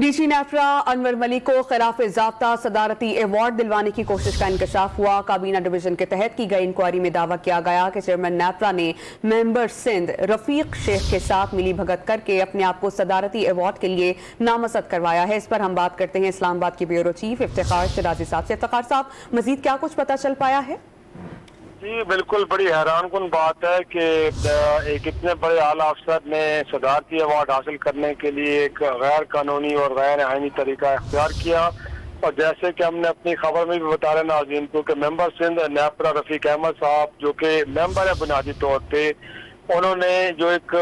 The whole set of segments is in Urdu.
ڈی سی نیپرا انور ملک کو خلاف ضابطہ صدارتی ایوارڈ دلوانے کی کوشش کا انکشاف ہوا۔ کابینہ ڈویژن کے تحت کی گئی انکوائری میں دعویٰ کیا گیا کہ چیئرمین نیپرا نے ممبر سندھ رفیق شیخ کے ساتھ ملی بھگت کر کے اپنے آپ کو صدارتی ایوارڈ کے لیے نامزد کروایا ہے۔ اس پر ہم بات کرتے ہیں اسلام آباد کے بیورو چیف افتخار شرازی صاحب سے۔ افتخار صاحب، مزید کیا کچھ پتہ چل پایا ہے؟ جی بالکل، بڑی حیران کن بات ہے کہ ایک اتنے بڑے اعلیٰ افسر نے صدارتی ایوارڈ حاصل کرنے کے لیے ایک غیر قانونی اور غیر آئینی طریقہ اختیار کیا، اور جیسے کہ ہم نے اپنی خبر میں بھی بتا رہے ناظرین کو کہ ممبر سندھ نیپرا رفیق احمد صاحب جو کہ ممبر ہے بنیادی طور پہ، انہوں نے جو ایک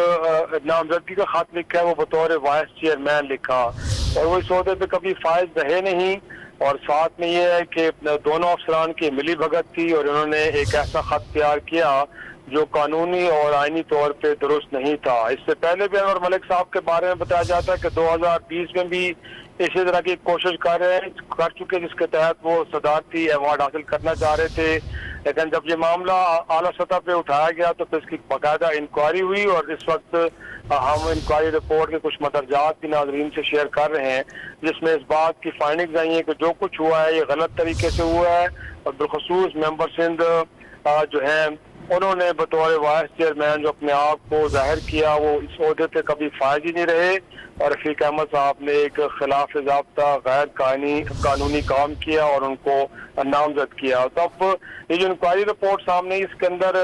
نامزدگی کا خط لکھا ہے وہ بطور وائس چیئرمین لکھا، اور وہ اس عہدے پہ کبھی فائز رہے نہیں، اور ساتھ میں یہ ہے کہ دونوں افسران کی ملی بھگت تھی اور انہوں نے ایک ایسا خط تیار کیا جو قانونی اور آئینی طور پہ درست نہیں تھا۔ اس سے پہلے بھی انور ملک صاحب کے بارے میں بتایا جاتا ہے کہ 2020 میں بھی اسی طرح کی کوشش کر چکے جس کے تحت وہ صدارتی ایوارڈ حاصل کرنا چاہ رہے تھے، لیکن جب یہ معاملہ اعلیٰ سطح پہ اٹھایا گیا تو پھر اس کی باقاعدہ انکوائری ہوئی، اور اس وقت ہم انکوائری رپورٹ کے کچھ مدرجات بھی ناظرین سے شیئر کر رہے ہیں، جس میں اس بات کی فائنڈنگز آئی ہیں کہ جو کچھ ہوا ہے یہ غلط طریقے سے ہوا ہے، اور بالخصوص ممبر سندھ جو ہیں انہوں نے بطور وائس چیئرمین جو اپنے آپ کو ظاہر کیا وہ اس عہدے پہ کبھی فائز ہی نہیں رہے، اور رفیق احمد صاحب نے ایک خلاف ضابطہ غیر قانونی کام کیا اور ان کو نامزد کیا۔ تو اب یہ جو انکوائری رپورٹ سامنے اس کے اندر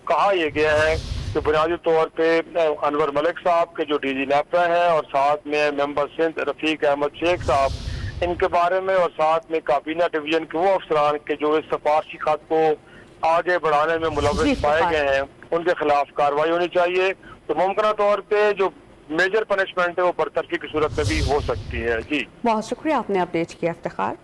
کہا یہ گیا ہے کہ بنیادی طور پہ انور ملک صاحب کے جو ڈی جی نیپرا ہیں اور ساتھ میں ممبر سندھ رفیق احمد شیخ صاحب، ان کے بارے میں اور ساتھ میں کابینہ ڈویژن کے وہ افسران کے جو اس سفارشی خط کو آگے بڑھانے میں ملوث پائے گئے ہیں ان کے خلاف کارروائی ہونی چاہیے، تو ممکنہ طور پہ جو میجر پنشمنٹ ہے وہ برطرفی کی صورت میں بھی ہو سکتی ہے۔ جی بہت شکریہ، آپ نے اپڈیٹ کیا افتخار۔